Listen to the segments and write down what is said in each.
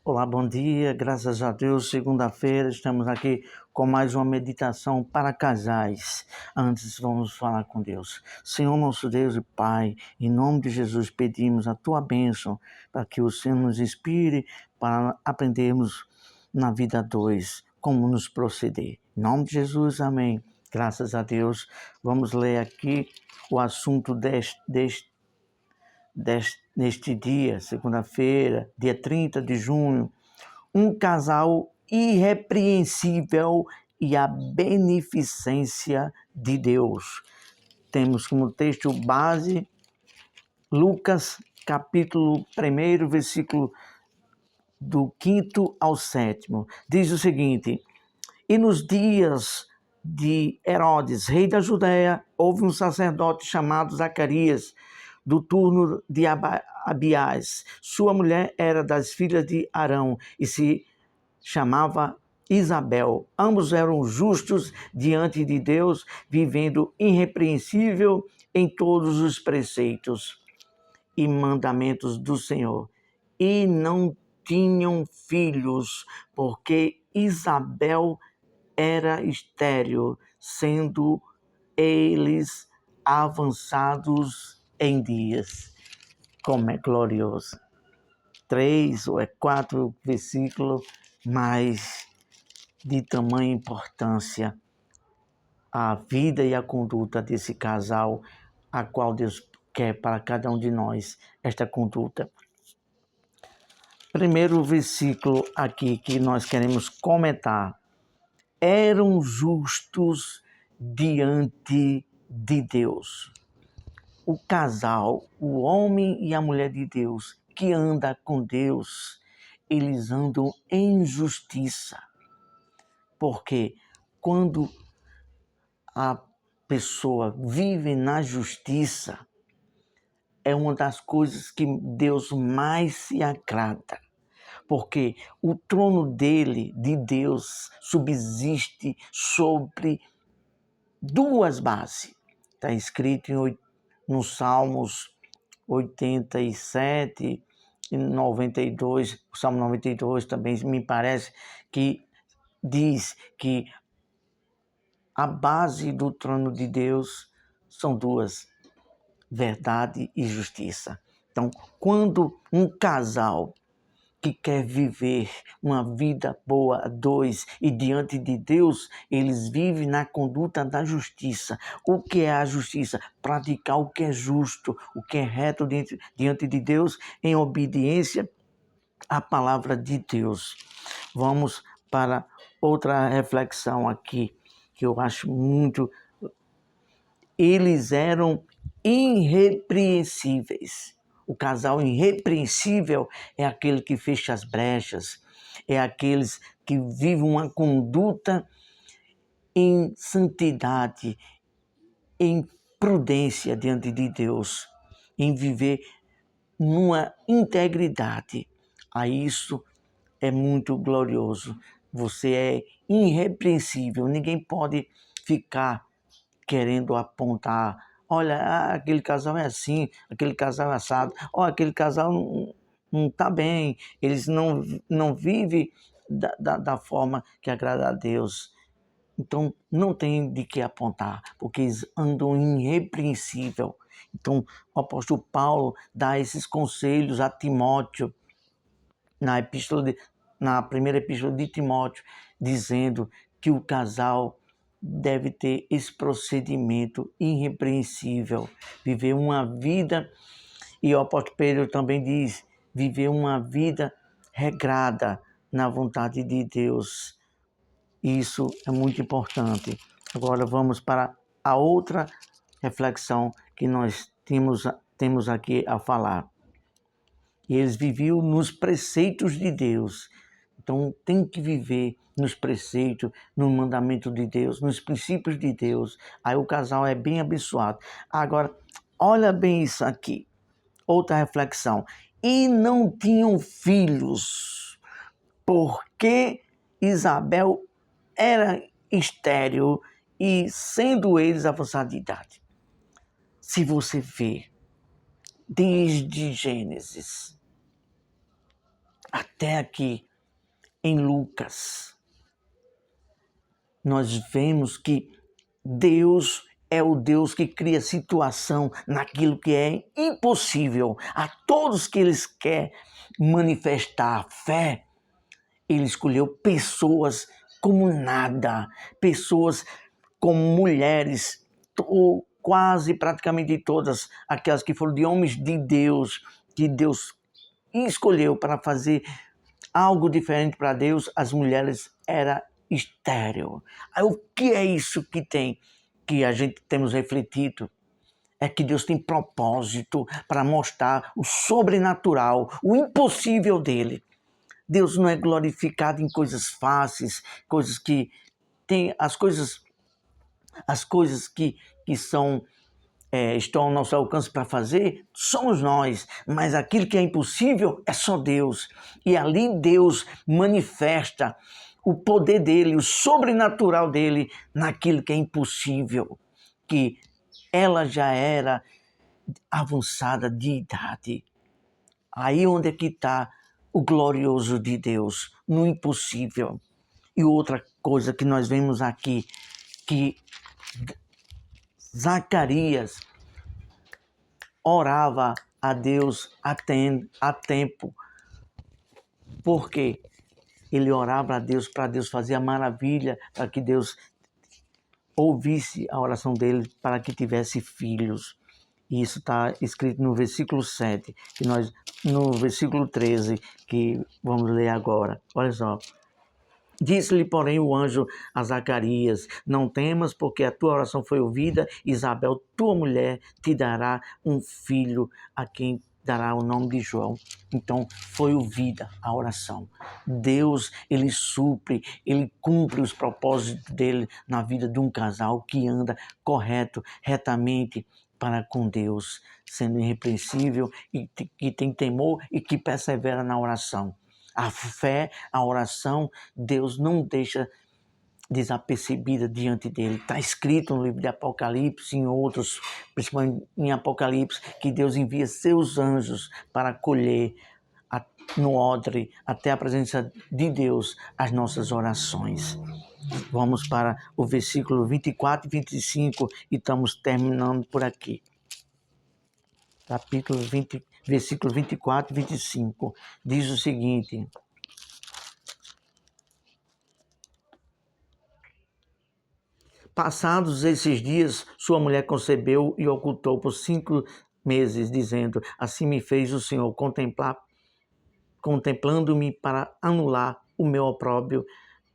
Olá, bom dia, graças a Deus, segunda-feira, estamos aqui com mais uma meditação para casais. Antes, vamos falar com Deus. Senhor, nosso Deus e Pai, em nome de Jesus, pedimos a Tua bênção para que o Senhor nos inspire para aprendermos na vida dois como nos proceder. Em nome de Jesus, amém. Graças a Deus, vamos ler aqui o assunto neste dia, segunda-feira, dia 30 de junho, um casal irrepreensível e a beneficência de Deus. Temos como texto base Lucas, capítulo 1, versículo do 5º ao 7º. Diz o seguinte: E nos dias de Herodes, rei da Judéia, houve um sacerdote chamado Zacarias, do turno de Abiás. Sua mulher era das filhas de Arão e se chamava Isabel. Ambos eram justos diante de Deus, vivendo irrepreensível em todos os preceitos e mandamentos do Senhor. E não tinham filhos, porque Isabel era estéril, sendo eles avançados em dias. Como é glorioso! 3 ou 4 versículos, mas de tamanha importância a vida e a conduta desse casal, a qual Deus quer para cada um de nós esta conduta. Primeiro versículo aqui que nós queremos comentar: eram justos diante de Deus. O casal, o homem e a mulher de Deus, que anda com Deus, eles andam em justiça. Porque quando a pessoa vive na justiça, é uma das coisas que Deus mais se agrada. Porque o trono dele, de Deus, subsiste sobre duas bases. Está escrito nos Salmos 87 e 92, o Salmo 92 também me parece que diz que a base do trono de Deus são duas: verdade e justiça. Então, quando um casal que quer viver uma vida boa a dois e diante de Deus, eles vivem na conduta da justiça. O que é a justiça? Praticar o que é justo, o que é reto diante de Deus, em obediência à palavra de Deus. Vamos para outra reflexão aqui, que eu acho muito... Eles eram irrepreensíveis. O casal irrepreensível é aquele que fecha as brechas, é aqueles que vivem uma conduta em santidade, em prudência diante de Deus, em viver numa integridade. A isso é muito glorioso. Você é irrepreensível, ninguém pode ficar querendo apontar: olha, aquele casal é assim, aquele casal é assado, aquele casal não está bem, eles não vivem da forma que agrada a Deus. Então, não tem de que apontar, porque eles andam irrepreensível. Então, o apóstolo Paulo dá esses conselhos a Timóteo, na primeira epístola de Timóteo, dizendo que o casal deve ter esse procedimento irrepreensível, viver uma vida, e o apóstolo Pedro também diz, viver uma vida regrada na vontade de Deus. Isso é muito importante. Agora vamos para a outra reflexão que nós temos aqui a falar. E eles viviam nos preceitos de Deus. Então tem que viver nos preceitos, no mandamento de Deus, nos princípios de Deus. Aí o casal é bem abençoado. Agora, olha bem isso aqui. Outra reflexão. E não tinham filhos, porque Isabel era estéril e sendo eles avançados de idade. Se você vê, desde Gênesis Até aqui, em Lucas, nós vemos que Deus é o Deus que cria situação naquilo que é impossível. A todos que Ele quer manifestar fé, Ele escolheu pessoas como nada, pessoas como mulheres, ou quase praticamente todas aquelas que foram de homens de Deus, que Deus escolheu para fazer algo diferente para Deus, as mulheres eram estéril. Aí o que é isso que a gente temos refletido? É que Deus tem propósito para mostrar o sobrenatural, o impossível dele. Deus não é glorificado em coisas fáceis, coisas que tem as coisas que são estão ao nosso alcance para fazer, somos nós, mas aquilo que é impossível é só Deus. E ali Deus manifesta o poder dele, o sobrenatural dele naquilo que é impossível, que ela já era avançada de idade. Aí onde é que está o glorioso de Deus, no impossível. E outra coisa que nós vemos aqui, que Zacarias orava a Deus a tempo. Por quê? Ele orava a Deus para Deus fazer a maravilha, para que Deus ouvisse a oração dele, para que tivesse filhos. E isso está escrito no versículo 7, no versículo 13, que vamos ler agora. Olha só. Disse-lhe, porém, o anjo a Zacarias: não temas, porque a tua oração foi ouvida. Isabel, tua mulher, te dará um filho, a quem dará o nome de João. Então, foi ouvida a oração. Deus, ele supre, ele cumpre os propósitos dele na vida de um casal que anda correto, retamente para com Deus, sendo irrepreensível e que tem temor e que persevera na oração. A fé, a oração, Deus não deixa desapercebida diante dele. Está escrito no livro de Apocalipse, em outros, principalmente em Apocalipse, que Deus envia seus anjos para colher no odre, até a presença de Deus, as nossas orações. Vamos para o versículo 24 e 25 e estamos terminando por aqui. Capítulo 20, versículo 24 e 25, diz o seguinte: passados esses dias, sua mulher concebeu e ocultou por 5 meses, dizendo: assim me fez o Senhor, contemplando-me para anular o meu opróbrio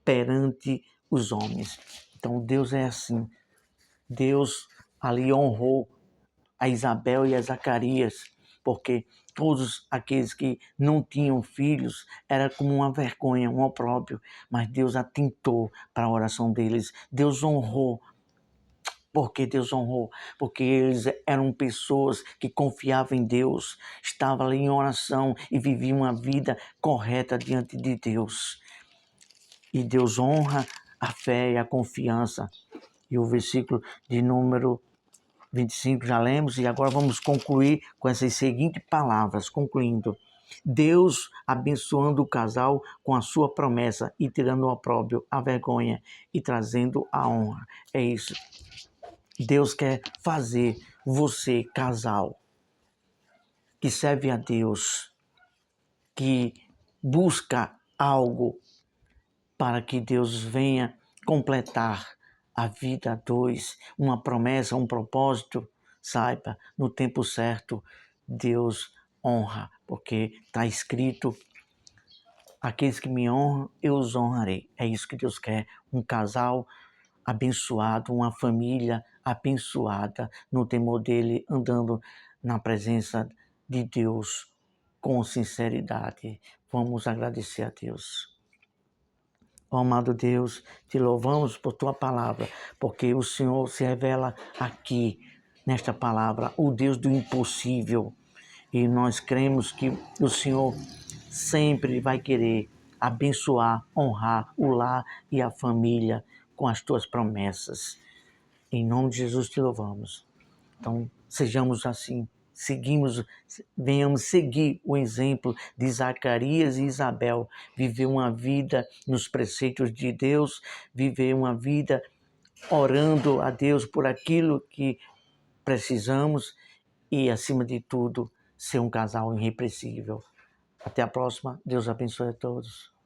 perante os homens. Então Deus é assim. Deus ali honrou a Isabel e a Zacarias, porque todos aqueles que não tinham filhos era como uma vergonha, um opróbrio, mas Deus atentou para a oração deles. Deus honrou. Por que Deus honrou? Porque eles eram pessoas que confiavam em Deus, estavam ali em oração e viviam uma vida correta diante de Deus. E Deus honra a fé e a confiança. E o versículo de número 25 já lemos, e agora vamos concluir com essas seguintes palavras, concluindo. Deus abençoando o casal com a sua promessa e tirando o opróbrio, a vergonha e trazendo a honra. É isso. Deus quer fazer você, casal, que serve a Deus, que busca algo para que Deus venha completar a vida a dois, uma promessa, um propósito. Saiba, no tempo certo, Deus honra, porque está escrito: aqueles que me honram, eu os honrarei. É isso que Deus quer, um casal abençoado, uma família abençoada no temor dele, andando na presença de Deus com sinceridade. Vamos agradecer a Deus. Oh, amado Deus, te louvamos por tua palavra, porque o Senhor se revela aqui, nesta palavra, o Deus do impossível. E nós cremos que o Senhor sempre vai querer abençoar, honrar o lar e a família com as tuas promessas. Em nome de Jesus te louvamos. Então, sejamos assim, venhamos seguir o exemplo de Zacarias e Isabel, viver uma vida nos preceitos de Deus, viver uma vida orando a Deus por aquilo que precisamos e, acima de tudo, ser um casal irrepreensível. Até a próxima. Deus abençoe a todos.